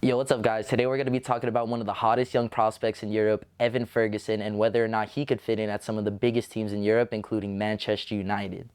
Yo, what's up guys? Today we're going to be talking about one of the hottest young prospects in Europe, Evan Ferguson, and whether or not he could fit in at some of the biggest teams in Europe, including Manchester United.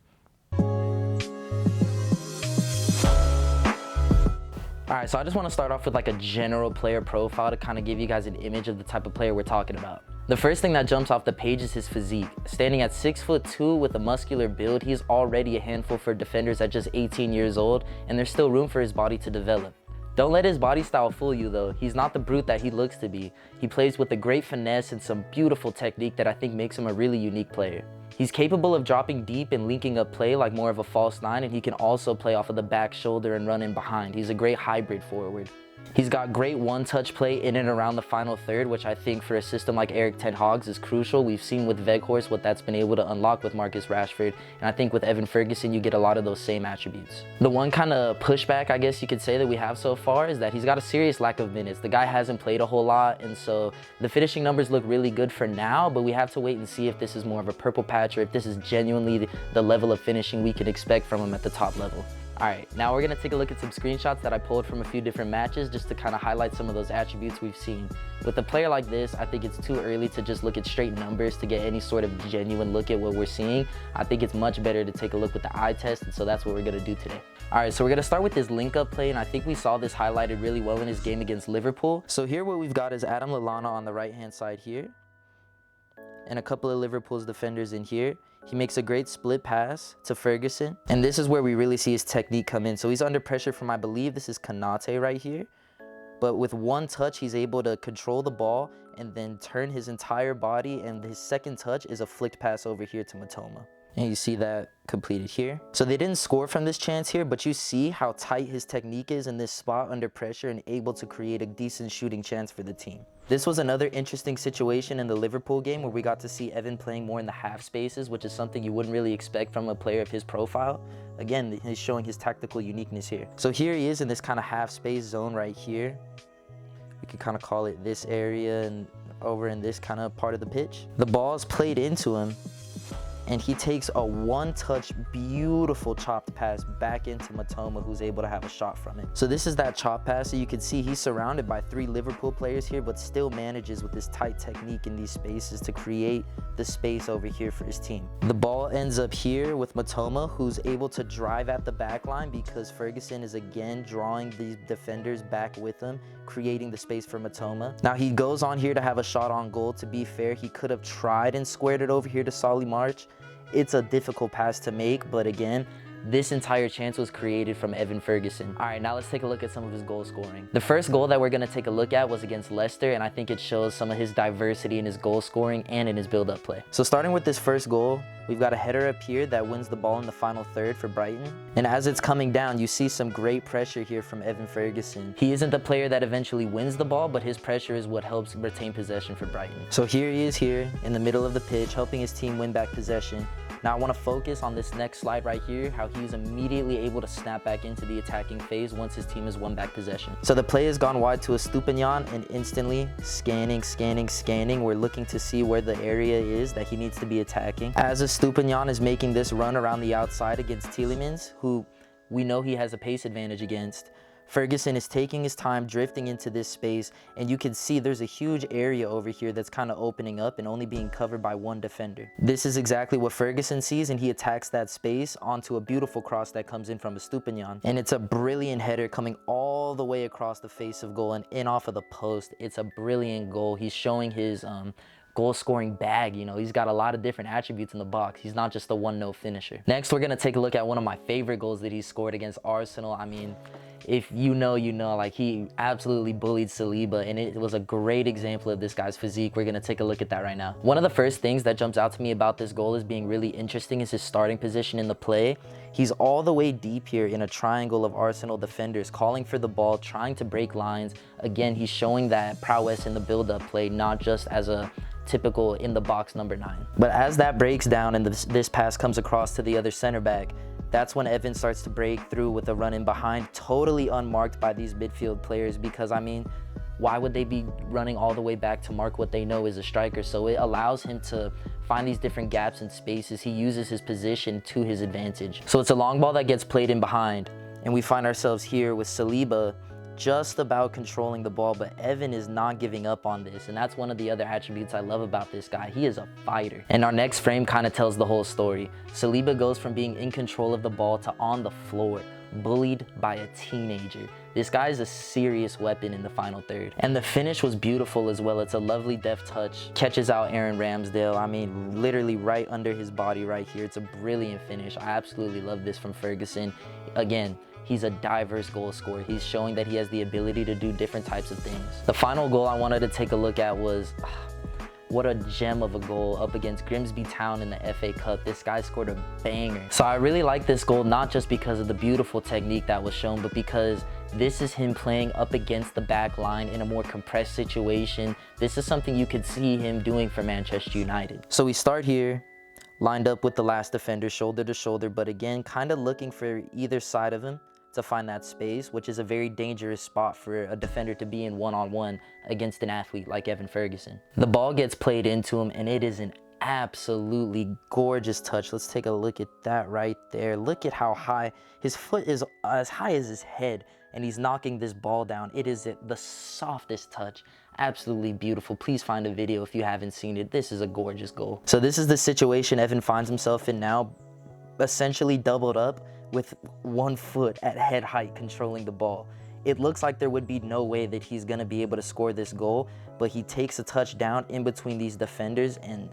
Alright, so I just want to start off with like a general player profile to kind of give you guys an image of the type of player we're talking about. The first thing that jumps off the page is his physique. Standing at 6'2" with a muscular build, he's already a handful for defenders at just 18 years old, and there's still room for his body to develop. Don't let his body style fool you though. He's not the brute that he looks to be. He plays with a great finesse and some beautiful technique that I think makes him a really unique player. He's capable of dropping deep and linking up play like more of a false nine, and he can also play off of the back shoulder and run in behind. He's a great hybrid forward. He's got great one-touch play in and around the final third, which I think for a system like Erik ten Hag's is crucial. We've seen with Weghorst what that's been able to unlock with Marcus Rashford, and I think with Evan Ferguson you get a lot of those same attributes. The one kind of pushback I guess you could say that we have so far is that he's got a serious lack of minutes. The guy hasn't played a whole lot, and so the finishing numbers look really good for now, but we have to wait and see if this is more of a purple patch or if this is genuinely the level of finishing we can expect from him at the top level. Alright, now we're going to take a look at some screenshots that I pulled from a few different matches just to kind of highlight some of those attributes we've seen. With a player like this, I think it's too early to just look at straight numbers to get any sort of genuine look at what we're seeing. I think it's much better to take a look with the eye test, and so that's what we're going to do today. Alright, so we're going to start with this link-up play, and I think we saw this highlighted really well in his game against Liverpool. So here what we've got is Adam Lallana on the right-hand side here, and a couple of Liverpool's defenders in here. He makes a great split pass to Ferguson, and this is where we really see his technique come in. So he's under pressure from, I believe this is Kanate right here, but with one touch he's able to control the ball and then turn his entire body, and his second touch is a flicked pass over here to Matoma. And you see that completed here. So they didn't score from this chance here, but you see how tight his technique is in this spot under pressure and able to create a decent shooting chance for the team. This was another interesting situation in the Liverpool game where we got to see Evan playing more in the half spaces, which is something you wouldn't really expect from a player of his profile. Again, he's showing his tactical uniqueness here. So here he is in this kind of half space zone right here. We could kind of call it this area and over in this kind of part of the pitch. The ball is played into him, and he takes a one-touch, beautiful chopped pass back into Matoma, who's able to have a shot from it. So this is that chop pass. So you can see he's surrounded by 3 Liverpool players here, but still manages with this tight technique in these spaces to create the space over here for his team. The ball ends up here with Matoma, who's able to drive at the back line because Ferguson is again drawing these defenders back with him, creating the space for Matoma. Now he goes on here to have a shot on goal. To be fair, he could have tried and squared it over here to Solly March. It's a difficult pass to make, but again, this entire chance was created from Evan Ferguson. Alright, now let's take a look at some of his goal scoring. The first goal that we're going to take a look at was against Leicester, and I think it shows some of his diversity in his goal scoring and in his build-up play. So starting with this first goal, we've got a header up here that wins the ball in the final third for Brighton. And as it's coming down, you see some great pressure here from Evan Ferguson. He isn't the player that eventually wins the ball, but his pressure is what helps retain possession for Brighton. So here he is here in the middle of the pitch, helping his team win back possession. Now I want to focus on this next slide right here, how he's immediately able to snap back into the attacking phase once his team has won back possession. So the play has gone wide to Estupiñán, and instantly scanning, we're looking to see where the area is that he needs to be attacking. As Estupiñán is making this run around the outside against Tielemans, who we know he has a pace advantage against, Ferguson is taking his time drifting into this space, and you can see there's a huge area over here that's kind of opening up and only being covered by one defender. This is exactly what Ferguson sees, and he attacks that space onto a beautiful cross that comes in from Estupiñán. And it's a brilliant header coming all the way across the face of goal and in off of the post. It's a brilliant goal. He's showing his goal scoring bag. You know, he's got a lot of different attributes in the box. He's not just a one-note finisher. Next, we're going to take a look at one of my favorite goals that he scored against Arsenal. I mean, if you know, you know, like he absolutely bullied Saliba, and it was a great example of this guy's physique. We're going to take a look at that right now. One of the first things that jumps out to me about this goal as being really interesting is his starting position in the play. He's all the way deep here in a triangle of Arsenal defenders, calling for the ball, trying to break lines. Again, he's showing that prowess in the build-up play, not just as a typical in the box number 9. But as that breaks down and this pass comes across to the other center back, that's when Evan starts to break through with a run in behind, totally unmarked by these midfield players, because I mean, why would they be running all the way back to mark what they know is a striker? So it allows him to find these different gaps and spaces. He uses his position to his advantage. So it's a long ball that gets played in behind, and we find ourselves here with Saliba just about controlling the ball, but Evan is not giving up on this, and that's one of the other attributes I love about this guy. He is a fighter. And our next frame kind of tells the whole story. Saliba goes from being in control of the ball to on the floor, bullied by a teenager. This guy is a serious weapon in the final third. And the finish was beautiful as well. It's a lovely deft touch. Catches out Aaron Ramsdale. I mean, literally right under his body right here. It's a brilliant finish. I absolutely love this from Ferguson. Again, he's a diverse goal scorer. He's showing that he has the ability to do different types of things. The final goal I wanted to take a look at was, what a gem of a goal up against Grimsby Town in the FA Cup. This guy scored a banger. So I really like this goal, not just because of the beautiful technique that was shown, but because this is him playing up against the back line in a more compressed situation. This is something you could see him doing for Manchester United. So we start here, lined up with the last defender, shoulder to shoulder, but again, kind of looking for either side of him to find that space, which is a very dangerous spot for a defender to be in one-on-one against an athlete like Evan Ferguson. The ball gets played into him, and it is an absolutely gorgeous touch. Let's take a look at that right there. Look at how high his foot is, as high as his head, and he's knocking this ball down. It is the softest touch. Absolutely beautiful. Please find a video if you haven't seen it. This is a gorgeous goal. So this is the situation Evan finds himself in now, essentially doubled up with one foot at head height controlling the ball. It looks like there would be no way that he's gonna be able to score this goal, but he takes a touch down in between these defenders, and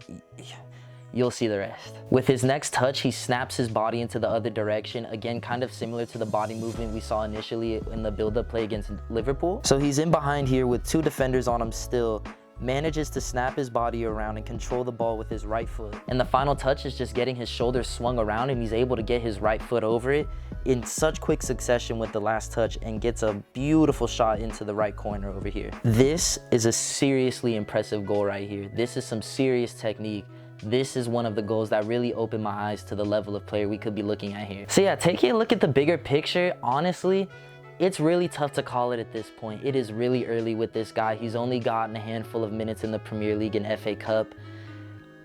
you'll see the rest. With his next touch, he snaps his body into the other direction, again kind of similar to the body movement we saw initially in the build-up play against Liverpool. So he's in behind here with two defenders on him still, manages to snap his body around and control the ball with his right foot. And the final touch is just getting his shoulders swung around, and he's able to get his right foot over it in such quick succession with the last touch and gets a beautiful shot into the right corner over here. This is a seriously impressive goal right here. This is some serious technique. This is one of the goals that really opened my eyes to the level of player we could be looking at here. So yeah, taking a look at the bigger picture, honestly, it's really tough to call it at this point. It is really early with this guy. He's only gotten a handful of minutes in the Premier League and FA Cup.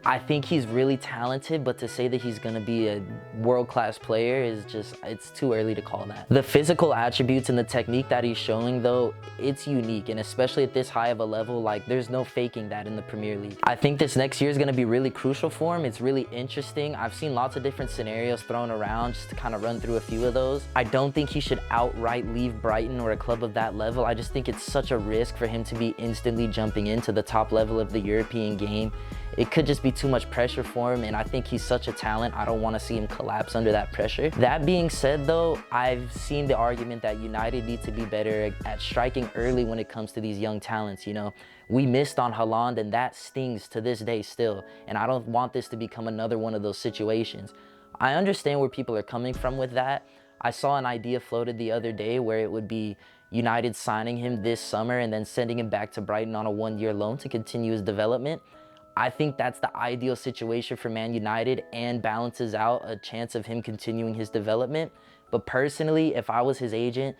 I think he's really talented, but to say that he's gonna be a world-class player is just, it's too early to call that. The physical attributes and the technique that he's showing though, it's unique, and especially at this high of a level, like there's no faking that in the Premier League. I think this next year is gonna be really crucial for him. It's really interesting. I've seen lots of different scenarios thrown around, just to kind of run through a few of those. I don't think he should outright leave Brighton or a club of that level. I just think it's such a risk for him to be instantly jumping into the top level of the European game. It could just be too much pressure for him, and I think he's such a talent. I don't want to see him collapse under that pressure. That being said though, I've seen the argument that United need to be better at striking early when it comes to these young talents. You know, we missed on Haaland, and that stings to this day still, and I don't want this to become another one of those situations. I understand where people are coming from with that. I saw an idea floated the other day where it would be United signing him this summer and then sending him back to Brighton on a one-year loan to continue his development. I think that's the ideal situation for Man United and balances out a chance of him continuing his development. But personally, if I was his agent,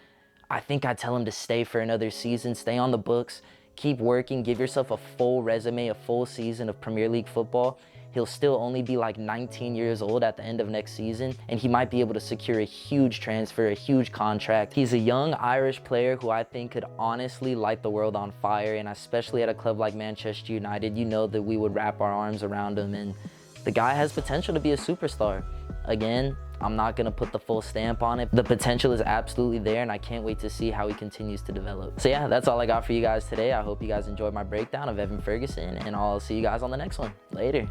I think I'd tell him to stay for another season, stay on the books, keep working, give yourself a full resume, a full season of Premier League football. He'll still only be like 19 years old at the end of next season, and he might be able to secure a huge transfer, a huge contract. He's a young Irish player who I think could honestly light the world on fire, and especially at a club like Manchester United, you know that we would wrap our arms around him, and the guy has potential to be a superstar. Again, I'm not gonna put the full stamp on it. The potential is absolutely there, and I can't wait to see how he continues to develop. So yeah, that's all I got for you guys today. I hope you guys enjoyed my breakdown of Evan Ferguson, and I'll see you guys on the next one. Later.